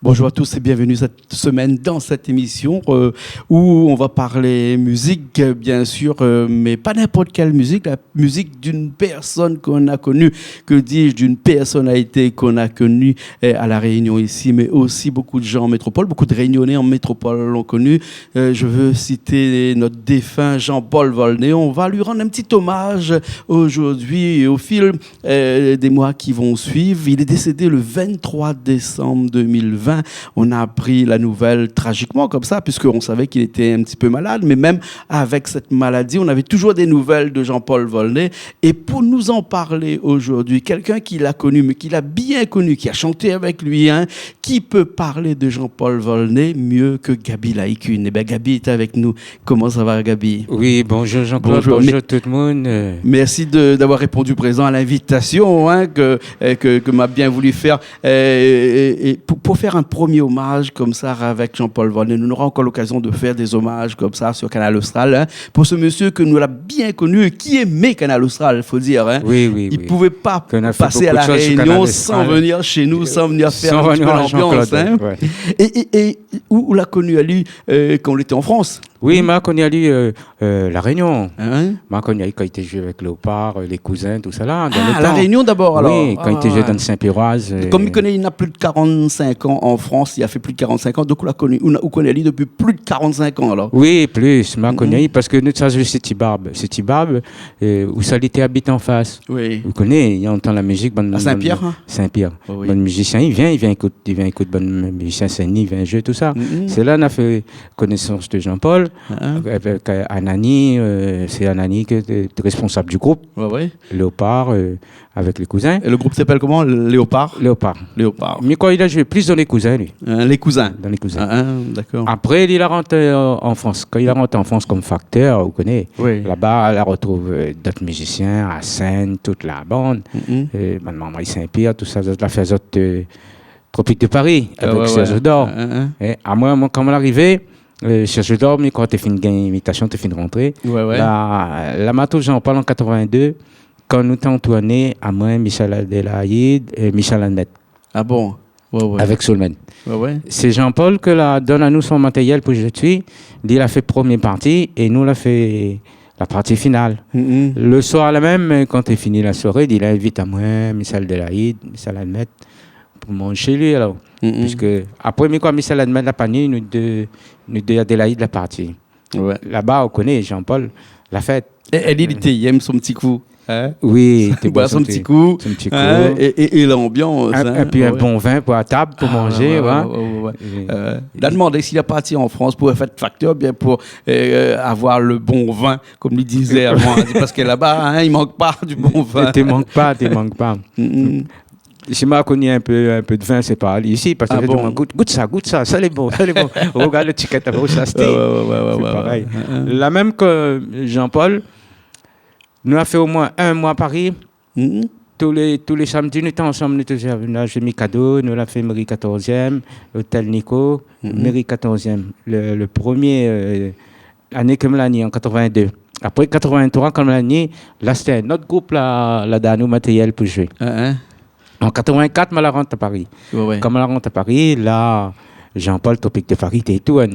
Bonjour à tous et bienvenue cette semaine dans cette émission où on va parler musique, bien sûr, mais pas n'importe quelle musique, la musique d'une personne qu'on a connue, que dis-je, d'une personnalité qu'on a connue à La Réunion ici, mais aussi beaucoup de gens en métropole, beaucoup de Réunionnais en métropole l'ont connu. Je veux citer notre défunt Jean-Paul Volney. On va lui rendre un petit hommage aujourd'hui et au fil des mois qui vont suivre. Il est décédé le 23 décembre 2020. On a appris la nouvelle tragiquement comme ça, puisqu'on savait qu'il était un petit peu malade, mais même avec cette maladie, on avait toujours des nouvelles de Jean-Paul Volney. Et pour nous en parler aujourd'hui, quelqu'un qui l'a connu, mais qui l'a bien connu, qui a chanté avec lui, qui peut parler de Jean-Paul Volney mieux que Gaby Laïcune? Eh bien, Gaby est avec nous. Comment ça va, Gaby? Oui, bonjour Jean-Claude, bonjour tout le monde. Merci d'avoir répondu présent à l'invitation que m'a bien voulu faire. Et pour faire un premier hommage comme ça avec Jean-Paul Volney, nous aurons encore l'occasion de faire des hommages comme ça sur Canal Austral, pour ce monsieur que nous l'a bien connu et qui aimait Canal Austral, il faut dire. Oui. Il ne pouvait pas passer à La Réunion sans venir chez nous, sans venir faire un petit peu l'ambiance. Ouais. Et où l'a connu à lui quand on était en France? Oui, m'a connu à lui La Réunion. Hein? M'a connu à lui quand il était joué avec Léopard, les cousins, tout ça là. La Réunion d'abord alors. Oui, quand il était joué dans le Saint-Péroise. Comme il n'a plus de 45 ans en France, il a fait plus de 45 ans, donc on connaît lui depuis plus de 45 ans alors. Oui, plus, m'a connu à lui parce que nous ça joué c'est Tibarbe, où ça était habité en face. Oui. Vous connaissez, il entend la musique à Saint-Pierre. Saint-Pierre. Oh, oui. Bon musicien, il vient écouter bon musicien Saint-Denis, il vient jouer tout ça. C'est là qu'on a fait connaissance de Jean-Paul. Avec Anani, c'est Anani qui est responsable du groupe. Ouais. Léopard, avec les cousins. Et le groupe s'appelle comment? Léopard. Mais quand il a joué plus dans les cousins, lui. Les cousins. Dans les cousins. D'accord. Après, il a rentré en France. Quand il a rentré en France comme facteur, vous connaissez. Oui. Là-bas, il retrouve d'autres musiciens, à Seine, toute la bande. Maman Saint-Pierre, tout ça, la fait Tropique de Paris, avec Serge d'Or. Et à moi, quand on est arrivé, Serge d'Or, mais quand tu as fait une imitation, tu as fait une rentrée. La Mato Jean-Paul en 82, quand nous t'avons tourné, à moi, Michel Adelaïde et Michel Annette. Ah bon? Avec Soulman. C'est Jean-Paul qui donne à nous son matériel pour Je suis. Il a fait première partie et nous l'a fait la partie finale. Le soir là même, quand tu as fini la soirée, il invite à moi, Michel Adelaïde, Michel Annette, pour manger chez lui alors. Puisque après, Michel Adelaïde la panier, nous deux Adélaïde la partie. Là-bas, on connaît Jean-Paul, la fête. Et il aime son petit coup. Oui, il boit son petit coup. Et l'ambiance. Et puis un bon vin pour la table, pour manger. Il a demandé s'il est parti en France pour faire facteur, bien pour avoir le bon vin, comme il disait avant. Parce que là-bas, il ne manque pas du bon vin. Tu ne manques pas. Si m'a connu un peu de vin, c'est pas ici, parce que goûte ça, ça est bon. Regarde le ticket, ça c'est pareil. La même que Jean-Paul, nous avons fait au moins un mois à Paris. Tous les samedis, nous étions ensemble, nous avons mis cadeau, nous avons fait Mairie 14e, Hôtel Nico, Mairie 14e. Le premier année comme l'année, en 82. Après 83, comme l'année, là c'était notre groupe, là, dans nos matériels pour jouer. En 84, je rentre à Paris. Comme je rentre à Paris, là, Jean-Paul, Tropique de Paris, t'es tout. Là,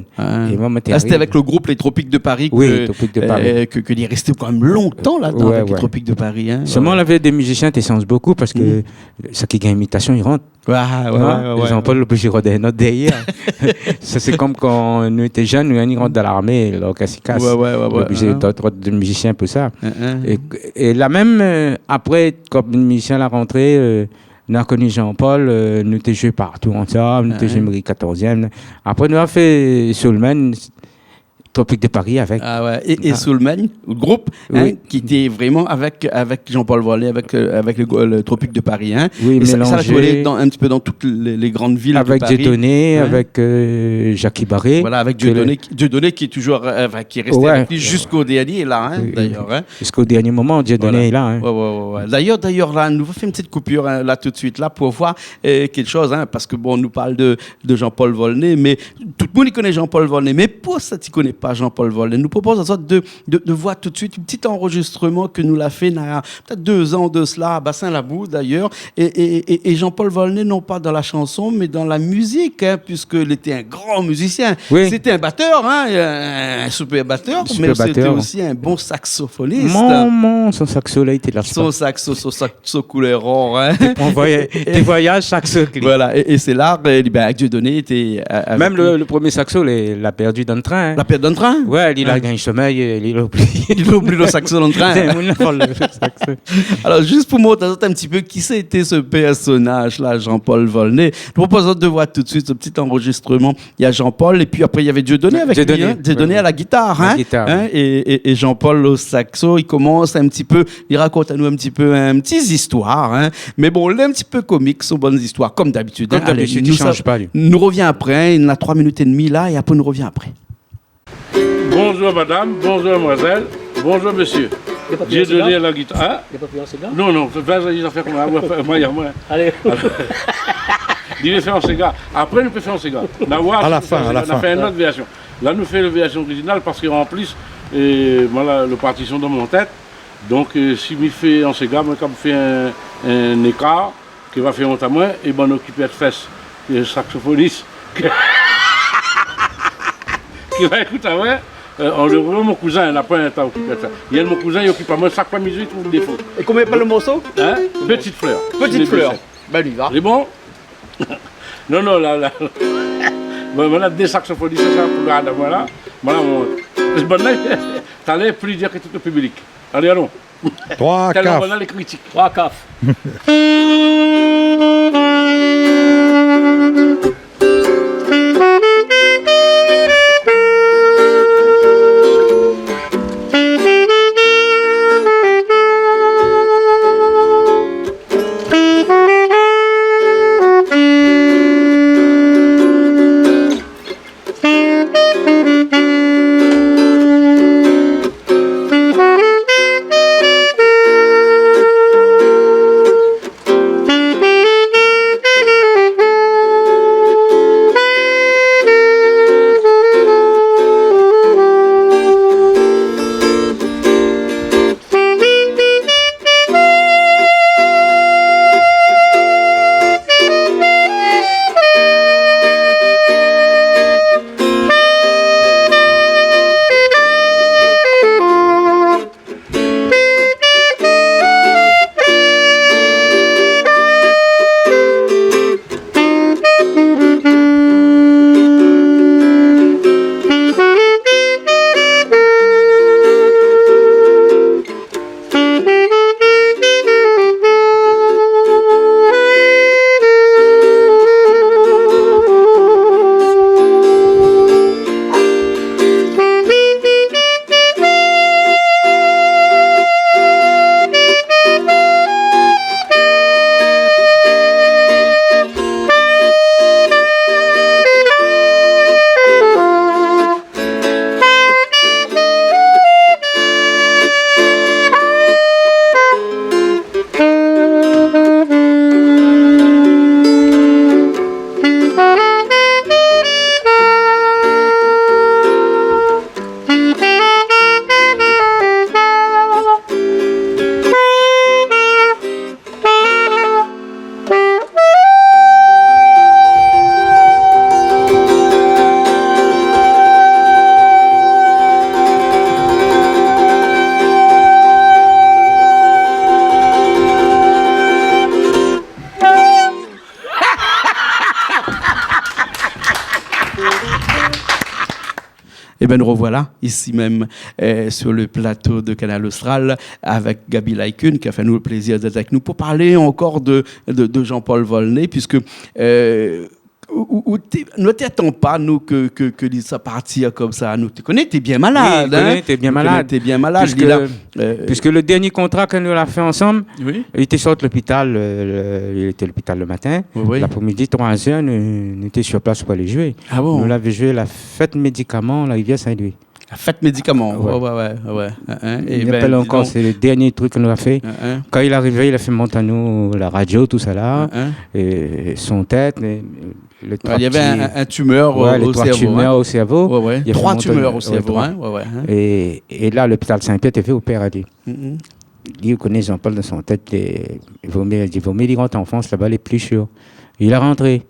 c'était avec le groupe Les Tropiques de Paris qu'il est resté quand même longtemps là-dedans, avec les Tropiques de Paris. Seulement, on avait des musiciens qui sensent beaucoup parce que ça qui gagne imitation, ils rentrent. Jean-Paul, obligé de rôder un autre derrière. Ça, c'est comme quand nous étions jeunes, nous rentrons dans l'armée, l'orchestre casse. Obligé de musiciens pour ça. Et là même, après, quand le musicien l'a rentré, nous avons connu Jean-Paul, nous avons joué partout ensemble, nous avons joué Mairie 14e. Après, nous avons fait Soulman, Tropique de Paris avec. Et Soulman, le groupe, qui était vraiment avec Jean-Paul Volney, avec le Tropique de Paris. Oui, ça a joué un petit peu dans toutes les grandes villes de Paris. Avec Dieudonné, avec Jacques Barré. Voilà, avec Dieudonné qui est toujours qui est resté avec lui jusqu'au dernier, là, d'ailleurs. Jusqu'au dernier moment, Dieudonné est là. D'ailleurs, là, nous faisons une petite coupure là tout de suite, là, pour voir quelque chose, parce que on nous parle de Jean-Paul Volney, mais tout le monde connaît Jean-Paul Volney, mais pour ça, tu connais par Jean-Paul Volney. Nous propose en sorte de voir tout de suite un petit enregistrement que nous l'a fait il y a peut-être 2 ans de cela, à Bassin-Labou d'ailleurs. Et Jean-Paul Volney, non pas dans la chanson, mais dans la musique, hein, puisqu'il était un grand musicien. Oui. C'était un batteur, hein, un super batteur, mais c'était aussi un bon saxophoniste. Son saxo là, il était là. Son saxo couleur or. Hein. Des voyages saxo. Voilà, et c'est là, Dieudonné était... Même le premier saxo, il l'a perdu dans le train. Hein. La perdu dans le train? Ouais, il a gagné le sommeil, il a oublié. Il a oublié le saxo dans le train. Alors, juste pour montrer un petit peu qui c'était ce personnage-là, Jean-Paul Volney, je vous propose de voir tout de suite ce petit enregistrement. Il y a Jean-Paul, et puis après, il y avait Dieudonné avec lui. Hein? Dieudonné à la guitare. Hein? Et Jean-Paul au saxo, il commence un petit peu, il raconte à nous un petit peu une petite histoire. Hein? Mais bon, il est un petit peu comique, sont bonnes histoires, comme d'habitude. Comme d'habitude, il ne change pas, lui. Nous revient après, il en a 3 minutes et demie là, et après, nous revient après. Bonjour madame, bonjour mademoiselle, bonjour monsieur. J'ai donné à la guitare. Hein? Il n'y a pas pris un cigare? Non, fais des affaires comme ça. Moi, il y a moi. Allez. Il veut faire un cigare. Après, nous pouvons faire un cigare. À la fin. On a fait une autre version. Là, nous faisons la version originale parce qu'en plus, voilà, le partition dans mon tête. Donc, si je fais un cigare, moi, quand je fais un écart qui va faire honte à moi, et ben, on occupe de fesses. Le saxophoniste qui va écouter à moi. On le revoit mon cousin, il n'a pas un temps occupé de ça. Il y a mon cousin, il occupe à moi, chaque fois musique, il trouve des défauts. Et comment il pas le morceau? Hein? Petite fleur. Petite fleur. Ben lui va. C'est bon? Non, là. Voilà, des saxophonistes, c'est ça, pour le rade, voilà. Voilà, c'est bon, là, t'as l'air plus dire que tout le public. Allez, allons. 3 Tellement voilà les critiques. 3 cafes. Et bien nous revoilà ici même sur le plateau de Canal Austral avec Gaby Laikun qui a fait nous le plaisir d'être avec nous pour parler encore de Jean-Paul Volney, puisque ne t'attends pas nous que ça partir comme ça. Nous te connais, t'es bien malade. Oui, t'es bien malade. T'es bien malade. Puisque le dernier contrat que nous avons fait ensemble, oui. Il était sorti de l'hôpital. Il était à l'hôpital le matin. Oui. L'après-midi, 3h, nous étions sur place pour aller jouer. Ah bon? Nous l'avons joué la fête médicaments, la rivière Saint-Louis. La fête médicaments. Ouais. Et il appelle encore, c'est le dernier truc que nous a fait. Quand il est arrivé, il a fait monter à nous la radio, tout ça là, et son tête. Il y avait un tumeur les au 3 cerveau. Tumeurs au cerveau. Ouais. 3 tumeurs au cerveau. Et là, l'hôpital Saint-Pierre était fait opérer. Il connaît Jean-Paul dans son tête. Il vaut mieux les grands enfance là-bas, les plus sûrs. Il est rentré.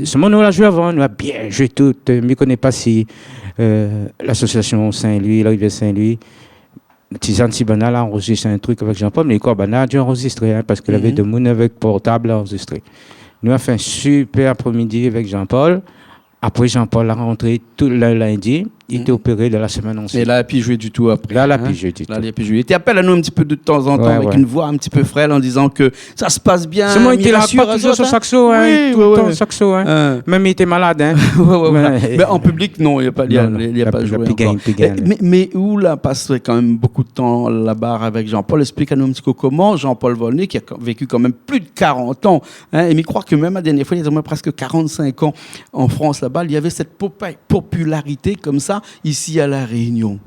Ce moment, nous l'a joué avant, nous a bien joué tout. Je ne connais pas si l'association Saint-Louis, l'arrivée Saint-Louis, Tizane Sibana a enregistré un truc avec Jean-Paul, mais les Corbana a dû enregistrer parce qu'il avait de mon avec portable à enregistrer. Nous avons fait un super après-midi avec Jean-Paul. Après, Jean-Paul a rentré tout le lundi. Il était opéré de la semaine ensuite. Et là, il a pu jouer du tout après. Là, il a pu jouer du tout. Il était appelé à nous un petit peu de temps en temps avec une voix un petit peu frêle en disant que ça se passe bien. C'est moi qui l'a pas toujours sur saxo. Saxo. Même il était malade. Mais en public, non, il n'y a pas joué encore. Mais où là, passé quand même beaucoup de temps là-bas avec Jean-Paul. Explique-nous un petit peu comment Jean-Paul Volney, qui a vécu quand même plus de 40 ans, et il croit que même la dernière fois, il y a presque 45 ans en France là-bas, il y avait cette popularité comme ça ici à La Réunion.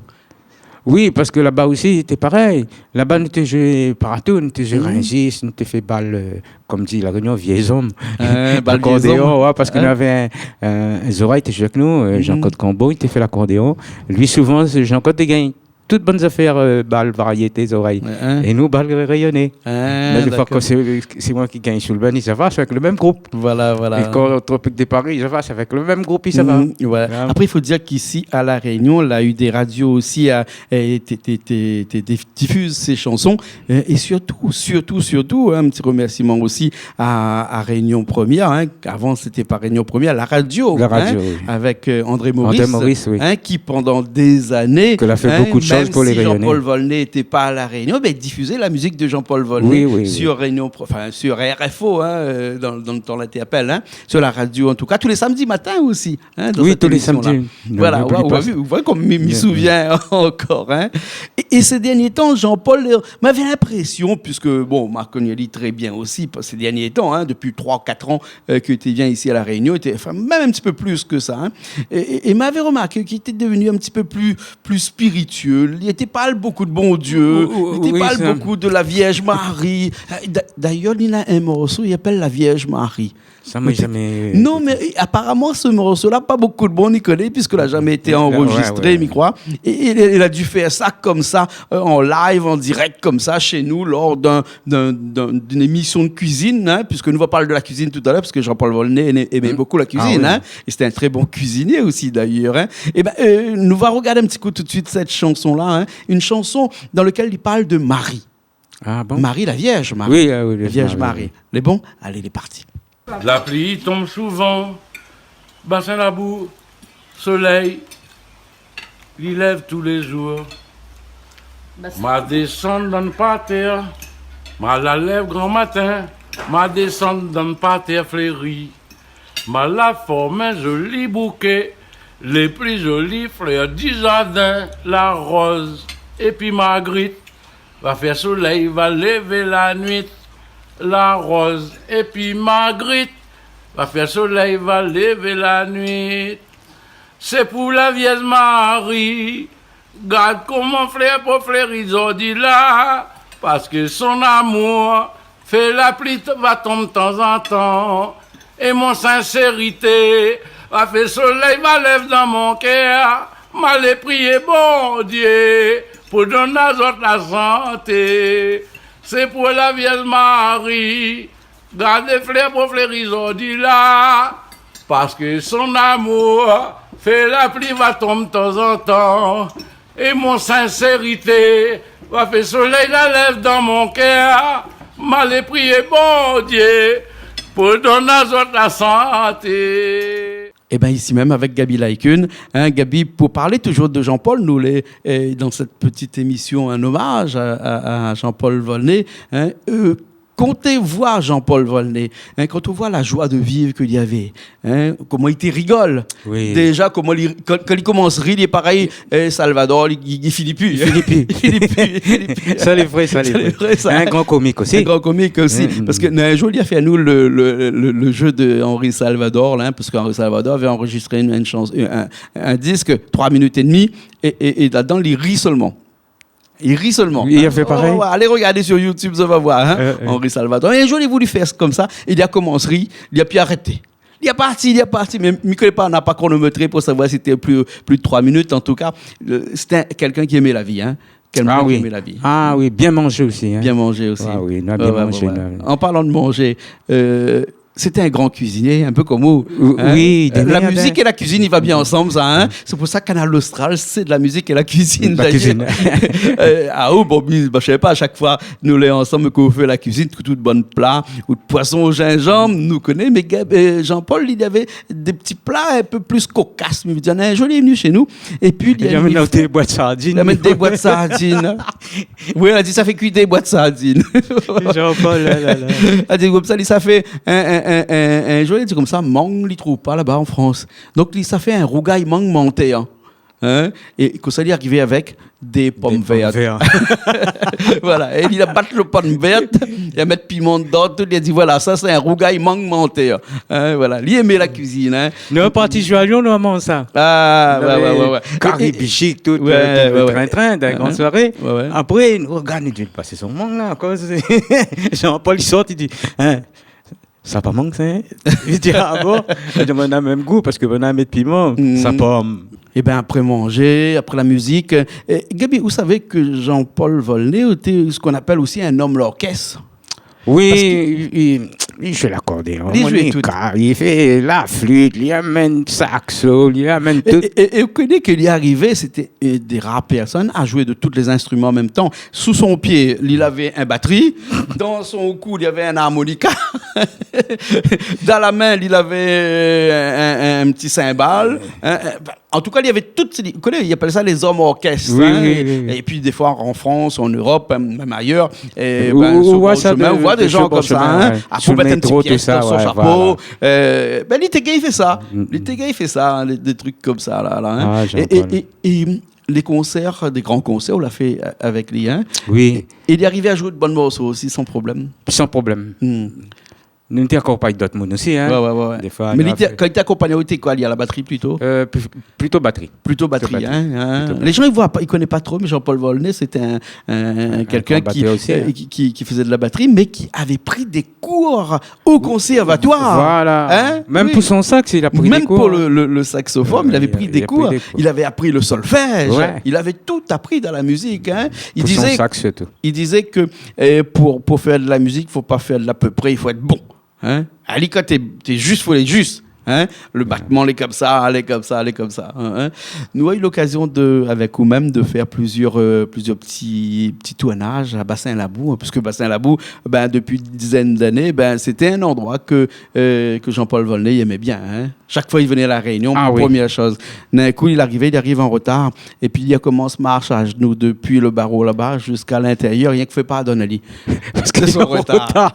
Oui, parce que là-bas aussi, c'était pareil. Là-bas, nous étions joués partout, nous étions joués Rungis, nous étions fait balle, comme dit La Réunion, vieilles hommes. L'accordéon, parce qu'on avait un Zora, il était joué avec nous, Jean-Claude Combo, il était fait l'accordéon. Lui, souvent, Jean-Claude, il gagne toutes bonnes affaires, balles, variétés, oreilles. Et nous, balles rayonnées. Mais des fois, quand c'est moi qui gagne sur le banc, ça va, c'est avec le même groupe. Voilà. Et quand au Tropique de Paris, ça va, c'est avec le même groupe, ça va. Voilà. Après, il faut dire qu'ici, à La Réunion, il a eu des radios aussi diffusent ces chansons. Et surtout, un petit remerciement aussi à Réunion Première. Avant, c'était pas Réunion Première, la radio. Avec André Maurice, qui pendant des années... Que l'a fait beaucoup de choses. Même si Jean-Paul Volney n'était pas à La Réunion, mais il diffusait la musique de Jean-Paul Volney sur sur RFO, dans la TAPL, sur la radio en tout cas, tous les samedis matins aussi. Tous les samedis. Voilà, vous voyez comme je m'y souviens encore. Et ces derniers temps, Jean-Paul m'avait l'impression, puisque, Marc Cognoli très bien aussi, ces derniers temps, depuis 3-4 ans qu'il vient ici à La Réunion, même un petit peu plus que ça, et m'avait remarqué qu'il était devenu un petit peu plus spiritueux. Il n'était pas beaucoup de bon Dieu, il n'était pas beaucoup de la Vierge Marie. D'ailleurs, il a un morceau, il appelle la Vierge Marie. Ça m'a jamais... Non, mais apparemment, ce morceau-là, pas beaucoup de monde y connaît, puisqu'il n'a jamais été enregistré, je crois. Et il a dû faire ça comme ça, en live, en direct, comme ça, chez nous, lors d'une émission de cuisine, puisque nous allons parler de la cuisine tout à l'heure, parce que Jean-Paul Volney aimait beaucoup la cuisine, et c'était un très bon cuisinier aussi, d'ailleurs. Et nous allons regarder un petit coup tout de suite cette chanson-là, une chanson dans laquelle il parle de Marie. Ah bon? Marie, la Vierge Marie. Oui, la Vierge Marie. Les bons? Allez, il est parti. La pluie tombe souvent, bassin la boue, soleil, il lève tous les jours. Ma descente donne pas terre, ma la lève grand matin, ma descente donne pas terre fleurie. Ma la forme un joli bouquet, les plus jolies fleurs du jardin, la rose et puis Marguerite. Va faire soleil, va lever la nuit. La rose et puis Marguerite, va faire soleil, va lever la nuit. C'est pour la Vierge Marie, garde comment fleur pour fleurir aujourd'hui là, parce que son amour fait la pluie va tomber de temps en temps, et mon sincérité va faire soleil, va lever dans mon cœur, m'allez prier bon Dieu pour donner à autres la santé. C'est pour la Vierge Marie, gardez fleurs pour fleurir aujourd'hui là, parce que son amour fait la pluie va tomber de temps en temps, et mon sincérité va faire soleil la lève dans mon cœur, m'allez prier bon Dieu pour donner à autres la santé. Et bien ici même avec Gaby Laikun, Gaby, pour parler toujours de Jean-Paul, nous dans cette petite émission un hommage à Jean-Paul Volney, comptez voir Jean-Paul Volney, quand on voit la joie de vivre qu'il y avait, comment il te rigole. Oui. Déjà, quand il commence à rire, il est pareil, Salvador, il finit plus. Ça les vrai. Un grand comique aussi. Parce que un jour, il a fait à nous le jeu de Henri Salvador, là, parce qu'Henri Salvador avait enregistré un disque, 3 minutes et demie, et là-dedans, il rit seulement. Il rit seulement. Il a fait pareil. Allez regarder sur YouTube, ça va voir. Henri Salvador. Et un jour, il a voulu faire comme ça. Il a commencé à rire. Il a pu arrêter. Il est parti. Mais on n'a pas chronométré pour savoir si c'était plus de 3 minutes. En tout cas, c'était quelqu'un qui aimait la vie. Hein. Quelqu'un qui aimait la vie. Ah oui, bien manger aussi. Hein. Bien manger aussi. Ah oui, bien manger. En parlant de manger, c'était un grand cuisinier, un peu comme vous. Hein? Oui, la musique et la cuisine, il va bien ensemble, ça. Hein? C'est pour ça que Canal Austral, c'est de la musique et la cuisine. La cuisine. Je sais pas, à chaque fois, nous les ensemble, qu'on fait la cuisine, tout bonne plat, ou de poisson au gingembre, nous connaissons. Mais Jean-Paul, il y avait des petits plats un peu plus cocasses. Il me dit, un joli venu chez nous. Et puis, il amène des boîtes de sardines. Il amène des boîtes de sardines. Oui, elle a dit, ça fait cuire des boîtes de sardines. Jean-Paul, là. Elle a dit, comme ça, ça fait un jour, il dit comme ça, mangue, il ne trouve pas là-bas en France. Donc, ça fait un rougail mangue monté. Hein? Et que ça lui arrivait avec des pommes vertes. Voilà. Et il a battu le pomme verte, il a mis piment dedans, tout, il a dit voilà, ça c'est un rougail mangue monté. Hein? Voilà. Il aimait la cuisine. Hein? Nous sommes partis jouer à Lyon, nous avons ça. Ah, ouais. Carré, bichic, tout train-train, dans la grande soirée. Ouais. Après, nous regardons, il dit, passer son mangue là, encore. Jean-Paul, il sort, il dit, hein? Ça pas manque, ça. Il dit, ah bon? Il dit, on a le même goût parce que on a mis de piment, ça pomme. Et bien, après manger, après la musique. Gabi, vous savez que Jean-Paul Volney était ce qu'on appelle aussi un homme l'orchestre. Oui, il fait l'accordéon, il fait la flûte, il amène saxo, il amène tout. Et vous connaissez qu'il y arrivait, c'était des rares personnes à jouer de tous les instruments en même temps. Sous son pied, il avait un batterie. Dans son cou, il y avait un harmonica. Dans la main, il avait un petit cymbale. En tout cas, il y avait toutes ces... Vous connaissez, ils appellent ça les hommes orchestres. Oui. Et puis, des fois, en France, en Europe, même ailleurs, on voit des gens comme ça, à pour mettre un petit pièce dans son chapeau. Voilà. L'Itéga, il fait ça. L'Itéga, il fait ça, des trucs comme ça. Là, hein. Et les concerts, des grands concerts, on l'a fait avec lui. Hein. Oui. Et il est arrivé à jouer de bonnes morceaux aussi, sans problème. Sans problème. Nous étions accompagnés d'autres monde aussi. Hein. Ouais. Des fois, mais quand il était accompagné, il était quoi? Il y a la batterie plutôt? Plutôt batterie. Plutôt batterie. Les gens, ils ne connaissent pas trop, mais Jean-Paul Volney, c'était quelqu'un qui faisait de la batterie, mais qui avait pris des cours au conservatoire. Voilà. Hein? Même pour son sax, il a pris des cours. Même pour le saxophone, il avait pris des cours. Il avait appris le solfège. Ouais. Il avait tout appris dans la musique. Hein? Pour son sax, surtout. Il disait que pour faire de la musique, il ne faut pas faire de l'à peu près, il faut être bon. Hein? Ali, quand t'es juste, faut être juste. Hein? Le battement, elle est comme ça, elle est comme ça, elle est comme ça. Hein? Nous avons eu l'occasion avec vous-même de faire plusieurs petits tournages à Bassin-Labou, puisque Bassin-Labou, depuis une dizaine d'années, c'était un endroit que Jean-Paul Volney aimait bien. Hein? Chaque fois, il venait à la Réunion, première chose. D'un coup, il arrive en retard, et puis il commence marche à genoux depuis le barreau là-bas jusqu'à l'intérieur, rien que fait pas à Donnelly. Parce que son retard.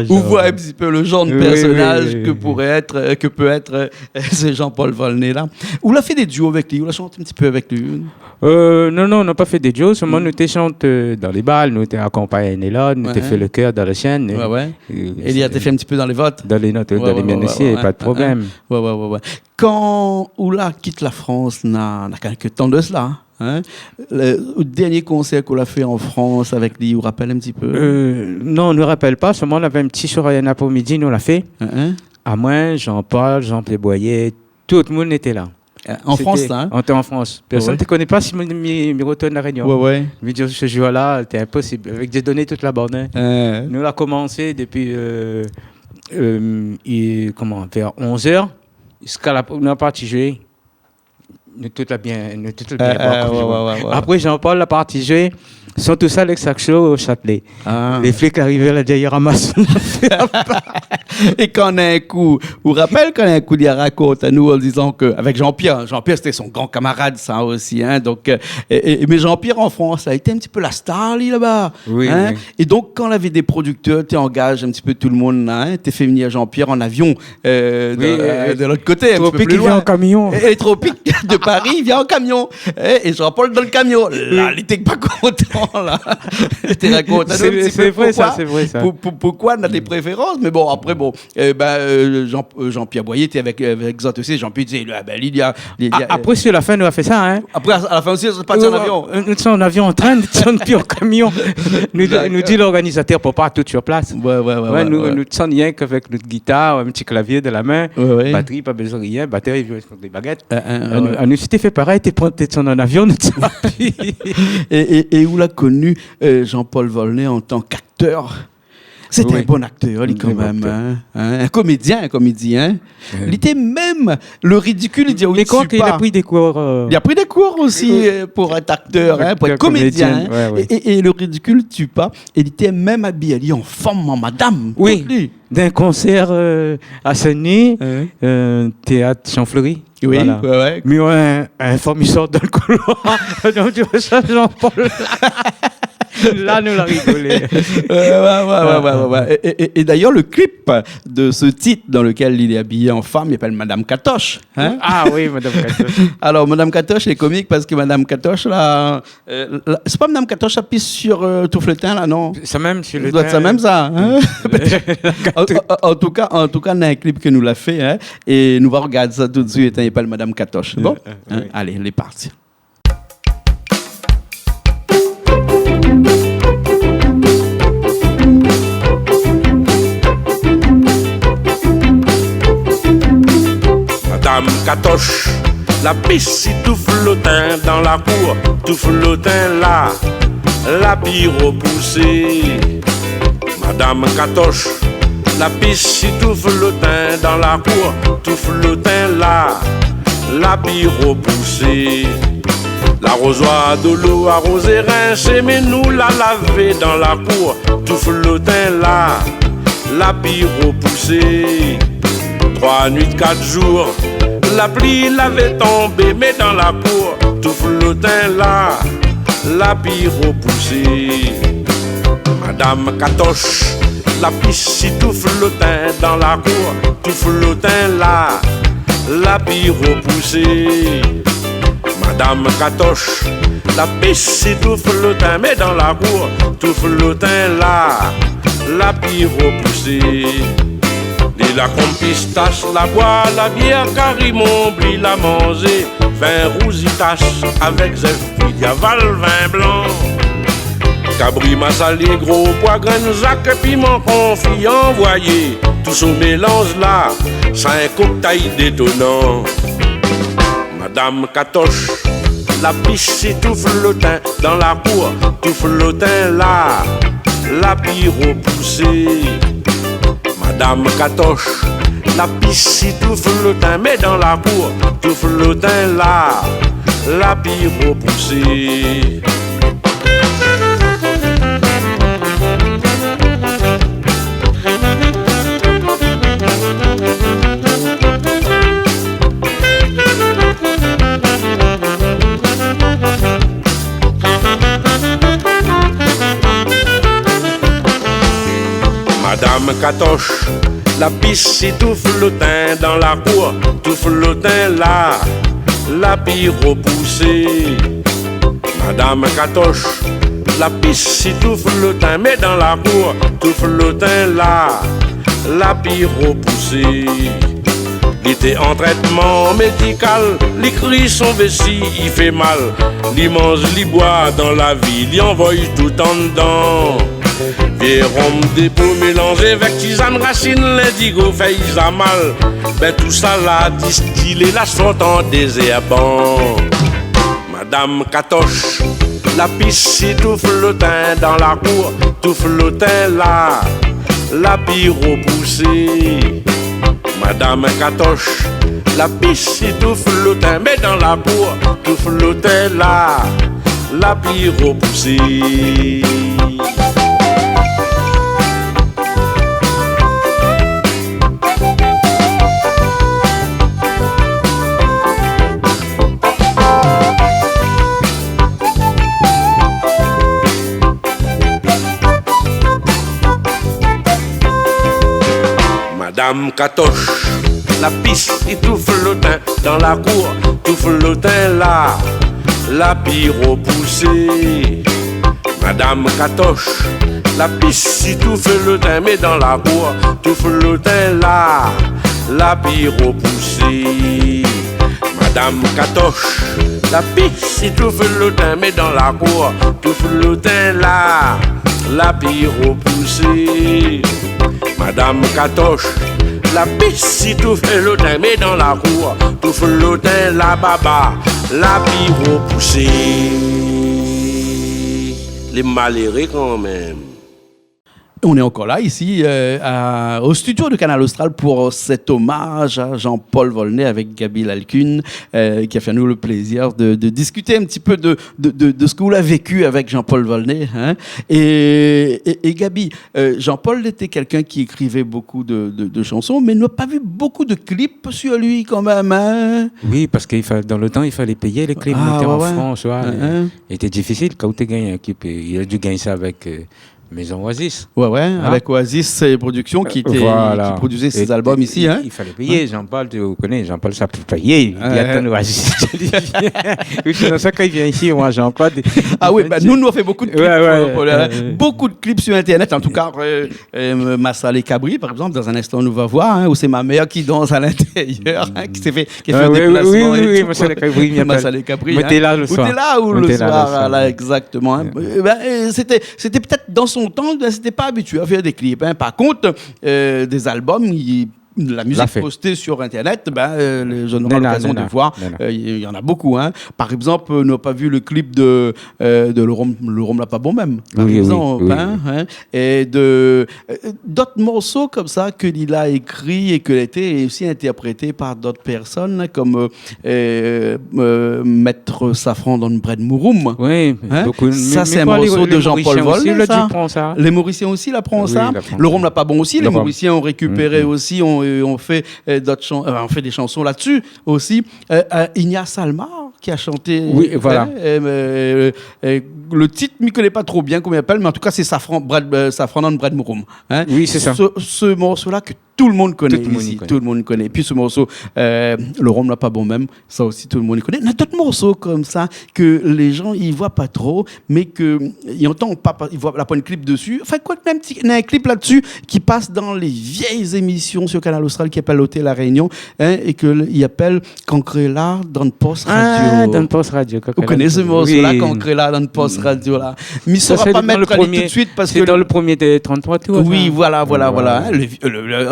On voit un petit peu le genre de personnage que peut être ce Jean-Paul Volney là. Ou l'a fait des duos avec lui, ou l'a chanté un petit peu avec lui. Non, on n'a pas fait des duos. Seulement, nous étions chantés dans les balles, nous étions accompagnés là, nous étions fait le chœur dans la chaîne. Et il a été fait un petit peu dans les votes. Dans les notes, dans les miennes aussi, pas de problème. Quand Oula quitte la France, n'a quelques temps de cela. Hein? Le dernier concert qu'on a fait en France avec lui, vous rappelle un petit peu? Non, on ne nous rappelle pas. Seulement, on avait un petit soir à après-midi, nous on l'a fait. À moi, Jean-Paul, Jean-Pierre Boyer, tout le monde était là. En France, là? On était en France. Personne ne te connaît pas si je retourne à la Réunion. Ouais. Mais ce jour-là, c'était impossible. Avec des données toute la bande. Nous, on a commencé depuis vers 11h jusqu'à la partie jouée. Nous tout bien. Après, Jean-Paul, la partie jouée, sont tous à l'ex-saxo au Châtelet. Les flics arrivaient là derrière ramassent. Et quand on a un coup, vous rappelez quand on a un coup, il raconte à nous en disant qu'avec Jean-Pierre c'était son grand camarade, ça aussi. Hein, donc, mais Jean-Pierre en France, ça a été un petit peu la star là-bas. Oui. Et donc, quand on avait des producteurs, tu engages un petit peu tout le monde, hein, tu fais venir Jean-Pierre en avion de l'autre côté. Tropique, il vient en camion. Et Tropique de Paris, il vient en camion. Et Jean-Paul dans le camion. Là, il n'était pas content. Là. C'est vrai, ça. Pourquoi on a des préférences? Mais bon, après, bon, Jean-Pierre Boyer était avec Exote aussi. Jean-Pierre disait, Lydia. Après, sur la fin, nous avons fait ça. Hein? Après, à la fin aussi, c'est parti en avion. Nous sommes en avion en train, nous sommes puis en camion. Nous dit l'organisateur pour pas tout sur place. Nous sommes rien qu'avec notre guitare, un petit clavier de la main, batterie, pas besoin de rien, batterie, des baguettes. Nous s'était fait pareil, t'es en avion, nous sommes. Et où l'a connu Jean-Paul Volney en tant qu'acteur? C'était un bon acteur, lui, quand même. Un comédien. Il était même le ridicule, il dit oui, il a pris des cours. Il a pris des cours aussi pour être acteur, pour être comédien. Et le ridicule tue pas. Il était même habillé en femme, en madame. Oui, d'un concert à Saint-Denis, théâtre Champfleury. Oui, voilà. Mais un fournisseur dans le couloir. Donc, tu vois ça, Jean-Paul. Là, nous l'a rigolé. Et d'ailleurs, le clip de ce titre dans lequel il est habillé en femme, il s'appelle Madame Catoche. Hein? Ah oui, Madame Catoche. Alors, Madame Catoche est comique parce que Madame Catoche, là, c'est pas Madame Catoche, ça pisse sur Touffletin, là, non? Ça même, sur le doit être ça même, ça. Hein? en tout cas, on a un clip que nous l'a fait, hein, et nous allons regarder ça tout de suite, il s'appelle Madame Catoche. Bon? Oui. Allez, on est parti. Madame Catoche, la pisse tout flottin dans la cour, tout flottin là, la pire repoussée. Madame Catoche, la pisse tout flottin dans la cour, tout flottin là, la pire repoussée. L'arrosoir de l'eau arrosé rincé, mais nous la laver dans la cour, tout flottin là, la pire repoussée. 3 nuits, 4 jours, la pluie l'avait tombé, mais dans la cour, tout flottin là, la pire repoussée. Madame Catoche, la pisse tout flottin dans la cour, tout flottin là, la pire repoussée. Madame Catoche, la pisse tout flottin, mais dans la cour, tout flottin là, la pire repoussée. Et la compistache, la bois, la bière, carimon, oublie la manger. Vin rousitas avec zèf, puis diaval, vin blanc. Cabri, massalé, gros pois, graines, zac, piment confit envoyé. Tout ce mélange là, c'est un cocktail détonnant. Madame Catoche, la pisse tout flottin dans la cour, tout flottin là, la pire repoussée. Madame Catoche, la pisse tout flottin, mais dans la cour, tout flottin là, la pire repoussée. Madame Catoche, la pisse tout flottin dans la cour, tout flottin là, la pire repoussée. Madame Catoche, la pisse tout flottin, mais dans la cour, tout flottin là, la pire repoussée. Il était en traitement médical, il crie son vessie, il fait mal. Il mange, il boit dans la ville, il envoie tout en dedans. Des rhum, des pots mélangés avec tisane, racine, l'indigo, fait mal. Ben tout ça là, distillé, la sorte en désherbant. Madame Catoche, la pisse tout flottin dans la cour, tout flottin là, la pire repoussée. Madame Catoche, la pisse tout flottin, mais dans la cour, tout flottin là, la pire repoussée. Madame Catoche, la pisse et tout flottin dans la cour, tout flottin là, la pire repoussée. Madame Catoche, La piscine tout flottant, mais dans la cour, tout flottant là, la pire repoussée. Madame Catoche, la piscine tout flottant, mais dans la cour, tout flottant là, la pire repoussée. Madame Catoche, la piscine tout flottant, mais dans la cour, tout flottant la baba, la pire repoussée. Les malheureux quand même. On est encore là, ici, au studio de Canal Austral pour cet hommage à Jean-Paul Volney avec Gaby Lalcune, qui a fait à nous le plaisir de discuter un petit peu de ce que vous avez vécu avec Jean-Paul Volney. Hein. Et Gaby, Jean-Paul était quelqu'un qui écrivait beaucoup de chansons, mais n'a pas vu beaucoup de clips sur lui quand même. Hein. Oui, parce que dans le temps, il fallait payer les clips. On était en France. Ouais, c'était difficile. Quand tu gagnes un clip, il a dû gagner ça avec... Maison Oasis. Ouais, avec Oasis Productions qui produisait ses albums ici. Il fallait payer. Jean-Paul, tu connais, Jean-Paul, ça peut payer. Il attend Oasis. C'est ça quand il vient ici, moi, Jean-Claude. Ah oui, nous, on fait beaucoup de clips. Beaucoup de clips sur Internet. En tout cas, Massalé Cabri, par exemple, dans un instant, on nous va voir, où c'est ma mère qui danse à l'intérieur, qui fait un déplacement. Oui, Massalé Cabri. Massalé Cabri. Mais t'es là le soir. T'es là ou le soir, là, exactement. C'était peut-être dans son temps, c'était pas habitué à faire des clips. Hein. Par contre, des albums, la musique postée sur Internet, les jeunes auront l'occasion de voir. Il y en a beaucoup. Hein. Par exemple, on n'a pas vu le clip de Le Rhum l'a pas bon même. Par exemple. Hein, et d'autres morceaux comme ça qu'il a écrit et qui a été aussi interprété par d'autres personnes, comme Maître Safran dans le Bread Mouroum. Oui, hein. Ça, c'est un morceau de Jean-Paul Volney. Les Mauriciens aussi l'apprennent ça. Le Rhum l'a pas bon aussi. Les Mauriciens ont récupéré aussi. On fait on fait des chansons là-dessus aussi. Ignace Salmar qui a chanté. Oui, voilà. Le titre, je ne connais pas trop bien comment il appelle, mais en tout cas, c'est Safran dans Bread Mouroum. Hein. Oui, c'est ça. Ce morceau-là que tout le monde connaît ici. Tout le monde connaît. Puis ce morceau, Le Rhum l'a pas bon même, ça aussi tout le monde connaît. Il y a d'autres morceaux comme ça que les gens ils voient pas trop, mais qu'ils entendent pas, ils voient la pointe clip dessus. Enfin, quoi que même il y a un clip là-dessus qui passe dans les vieilles émissions sur Canal Austral qui appelle Hôtel La Réunion, hein, et qu'il appelle Cancrela dans le poste radio. Ah, dans le poste radio. Vous connaissez ce morceau-là, Cancrela dans le poste radio là. Mais ça ne va pas mettre tout de suite parce que c'est dans le premier des 33 tours. Oui, voilà.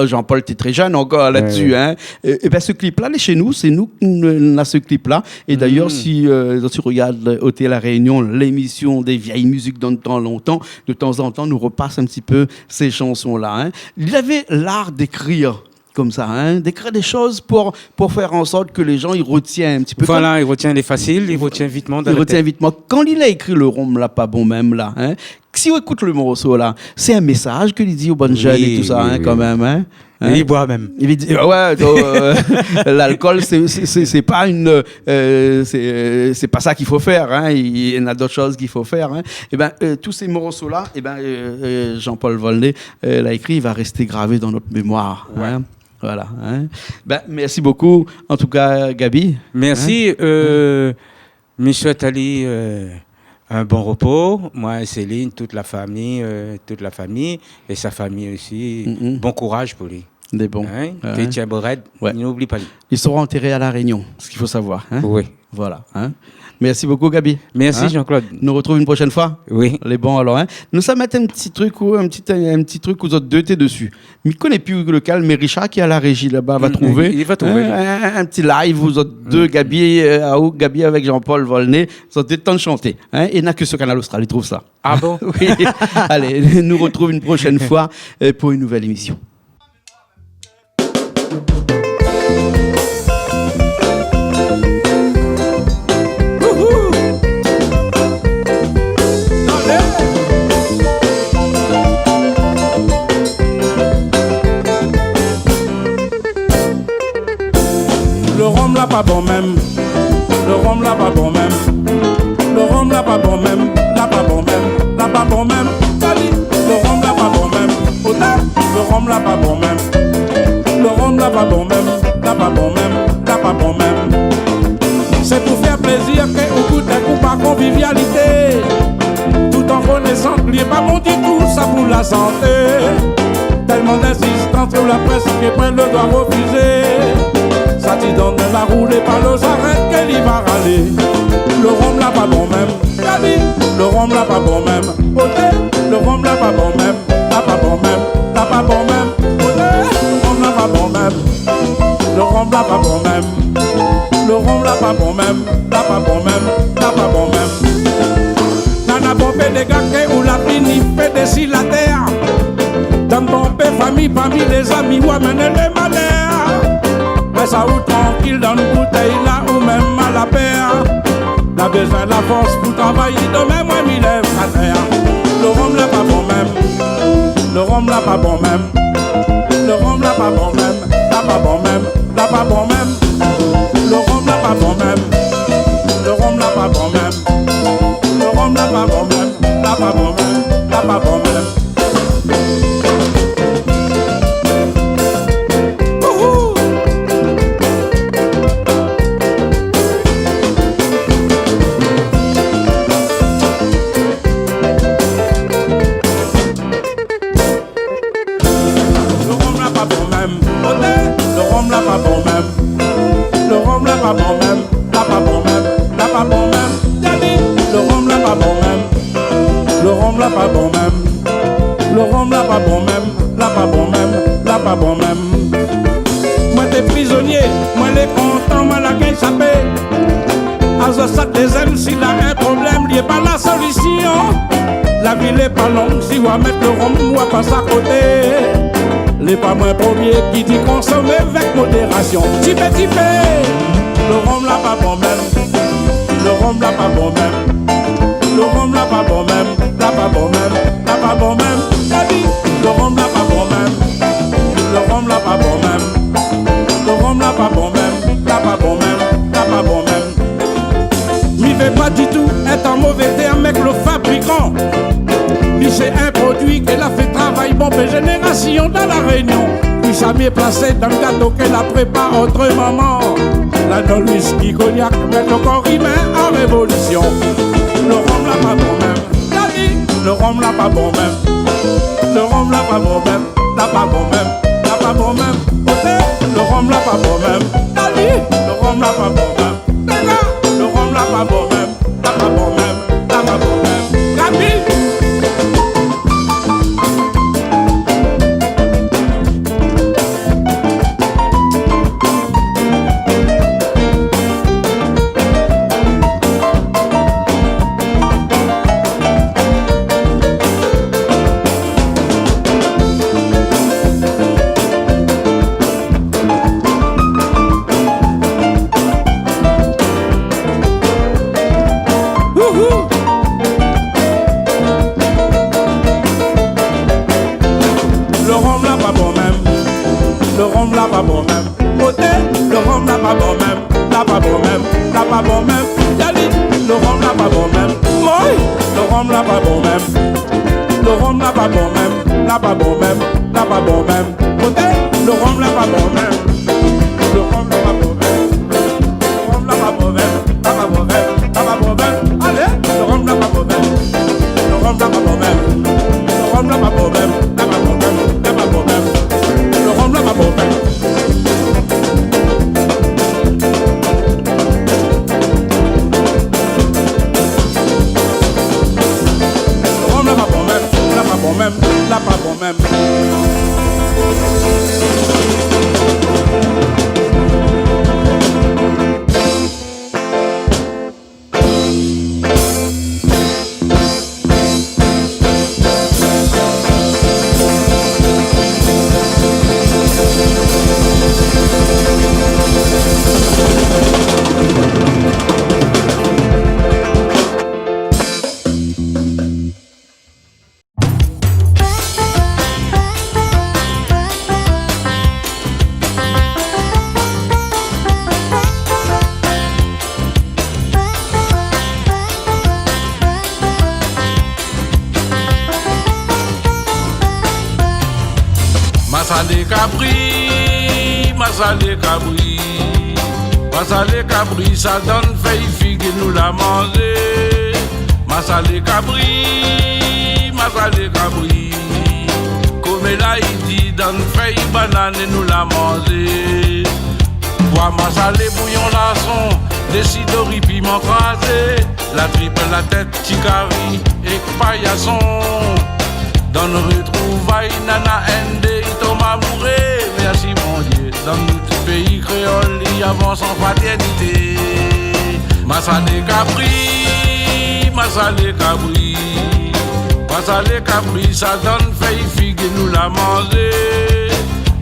Jean-Paul, t'es très jeune encore là-dessus. Hein. Et ce clip-là, chez nous, c'est nous qui avons ce clip-là. Et d'ailleurs, si tu regardes Hôtel La Réunion, l'émission des vieilles musiques dans le temps longtemps, de temps en temps, nous repasse un petit peu ces chansons-là. Hein. Il avait l'art d'écrire. Comme ça, hein, d'écrire des choses pour faire en sorte que les gens ils retiennent un petit peu. Voilà, il retient les faciles, il retient vitement. Quand il a écrit Le Rhum l'a pas bon même là, hein, si on écoute le morceau là, c'est un message qu'il dit aux bonnes jeunes et tout ça, hein, quand même. Hein. Et il boit même. Il dit l'alcool c'est pas c'est pas ça qu'il faut faire. Hein. Il y en a d'autres choses qu'il faut faire. Hein. Et tous ces morceaux là, Jean-Paul Volney l'a écrit, il va rester gravé dans notre mémoire. Ouais. Hein. Voilà. Hein. Merci beaucoup, en tout cas, Gaby. Merci. Hein. Je souhaite Ali un bon repos. Moi et Céline, toute la famille et sa famille aussi. Bon courage pour lui. Des bons. Hein? Chrétien Borred, n'oublie pas lui. Ils seront enterrés à La Réunion, ce qu'il faut savoir. Hein. Oui. Voilà. Hein. Merci beaucoup, Gaby. Merci, Jean-Claude. Nous retrouvons une prochaine fois. Oui. Les bons, alors. Hein. Nous sommes mettre un petit truc où vous autres deux, t'es dessus. Mais je ne connais plus lequel, mais Richard qui est à la régie là-bas va trouver. Il va trouver. Un petit live, vous autres deux, Gaby avec Jean-Paul Volney. Vous avez le temps de chanter. Hein. Et il n'y a que ce Canal Austral, il trouve ça. Ah bon? Oui. Allez, nous retrouvons une prochaine fois pour une nouvelle émission. Le rhum l'a pas bon même, le rhum l'a pas bon même, le rhum l'a pas bon même, l'a pas bon même, l'a pas bon même, le rhum l'a pas bon même, le rhum l'a pas bon même, le rhum l'a pas bon même, l'a pas bon même, l'a pas bon même. C'est pour faire plaisir qu'au bout d'un coup par convivialité, tout en connaissant, n'oubliez pas mon dit tout, ça la santé. Tellement d'insistance sur la presse qui prenne le doigt refusé. Ça t'y donne la roue, les palos s'arrêtent qu'elle y va râler. Le rhum là pas bon même, Gabi, le rhum là pas bon même. Côté, le rhum là pas bon même, là pas bon même, là pas bon même. Côté, le rhum là pas bon même, le rhum là pas bon même. Le rhum là pas bon même, là pas bon même, là pas bon même. Nana pompé des gars ou la fini fait des la terre. Dans pompé famille parmi les amis ou amener les malheurs. Mais ça ou tranquille dans une bouteille là ou même à la paire. La besoin de la force pour travailler demain moi m'y lève à terre. Le rhum là pas bon même, le rhum là pas bon même. Le rhum là pas bon même, là pas bon même, là pas bon même. Le rhum là pas bon même, le rhum là pas bon même. Le rhum là pas bon même, là pas bon même, là pas bon même. Pas bon même, le rhum là pas bon même, là pas bon même, là pas bon même. Moi t'es prisonnier, moi les content, moi la gagne ça paie. À ce sac des aimes, s'il a un problème, il n'y a pas la solution. La vie n'est pas longue, si on va mettre le rhum, on va passer à côté. Les pas moins premier qui dit consommer avec modération. Tipé, le rhum là pas bon même, le rhum là pas bon même. Le rhum là pas bon même, là pas bon même, là pas bon même. Le rhum là pas bon même, le rhum là pas bon même. Le rhum là pas bon même, là pas bon même, là pas bon même. M'y fait pas du tout être en mauvais terme avec le fabricant. Lui c'est un produit qu'elle a fait travail bon pour génération dans la Réunion. Puis ça m'est placé dans le gâteau qu'elle a préparé autre maman. Là dans le whisky cognac, met le corps humain en révolution. Le rhum là pas bon même, le rhum là pas bon même, le rhum là pas bon même, là pas bon même, là pas bon même, le rhum là pas bon même, le rhum là pas bon même, le rhum là pas bon même, là pas bon même, là pas bon même, Masale cabri, ça donne feuille figue nous la manger. Masale cabri, là il dit donne feuille banane et nous la manger. Bois ma salé bouillon laçon, des cidori piment crasé, la triple la tête ticari et paillasson. Dans nos retrouvailles nana ndé Thomas Mouré, merci mon Dieu. Dans notre pays créole il avance en fraternité. Massalé Capri, Massalé Capri, Massalé Capri, ça donne feuille figue et nous la manger.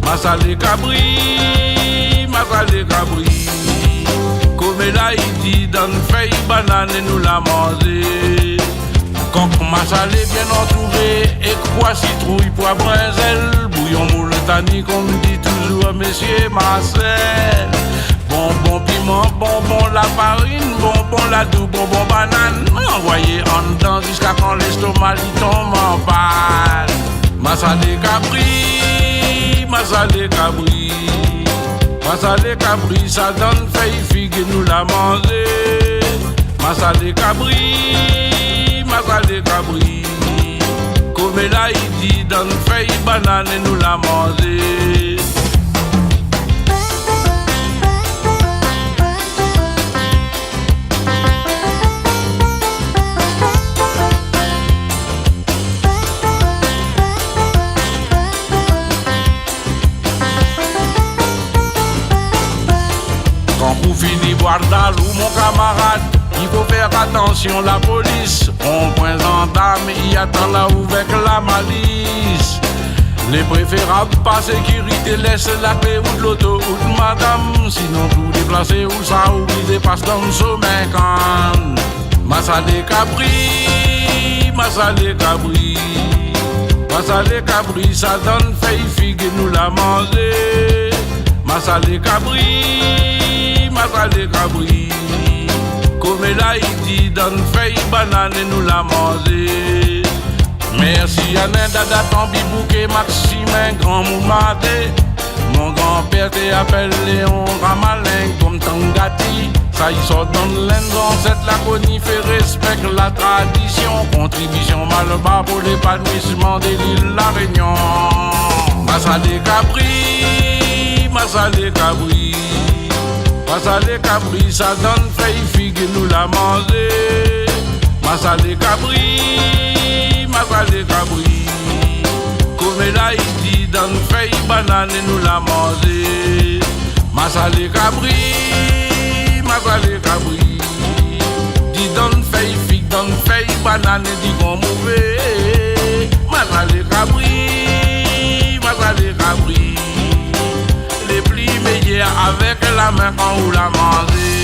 Massalé Capri, Massalé Capri, comme là il dit donne feuille banane et nous la manger. Quand massalé bien entouré et quoi citrouille, pois brinzel, bouillon moultani comme dit toujours monsieur Marcel. Bonbon piment, bonbon la farine, bonbon la doux, bonbon banane. Envoyé en dedans jusqu'à quand l'estomac il tombe en panne. Massalé Capri, Massalé Capri, Massalé Capri, ça donne feuille figue et nous la manger. Massalé Capri, Massalé Capri, comme là il dit donne feuille banane et nous la manger. Quand vous finissez boire d'alou mon camarade, il faut faire attention la police. On point gendarme, il attend là où avec la malice. Les préférables par sécurité laisse la clé ou de l'auto ou de madame. Sinon tout déplacer ou ça oublier passe dans le sommet quand. Massalé Capri, Massalé Capri, Massalé Capri, ça donne feuille figue et nous la manger. Massalé Capri, Massalé Capri, comme là il dit donne feuille banane et nous la manger. Merci Yann Dada Tambi Bouquet Maximin Grand Moumadé. Mon grand-père t'appelle Léon Ramalin comme Tangati. Ça y sort dans l'ancêtre la conifère, respecte la tradition. Contribution malbas pour l'épanouissement des l'île La Réunion. Massalé Capri, Massalé Capri, Massalé Capri, ça donne feuille figue et nous la manger. Massalé Capri, Massalé Capri, comme là il dit donne feuille banane et nous la manger. Massalé Capri, Massalé Capri, dit donne feuille figue, donne feuille banane et dit qu'on mauvais. Massalé Capri, Massalé Capri, les plis meilleurs avec la main quand on la mange.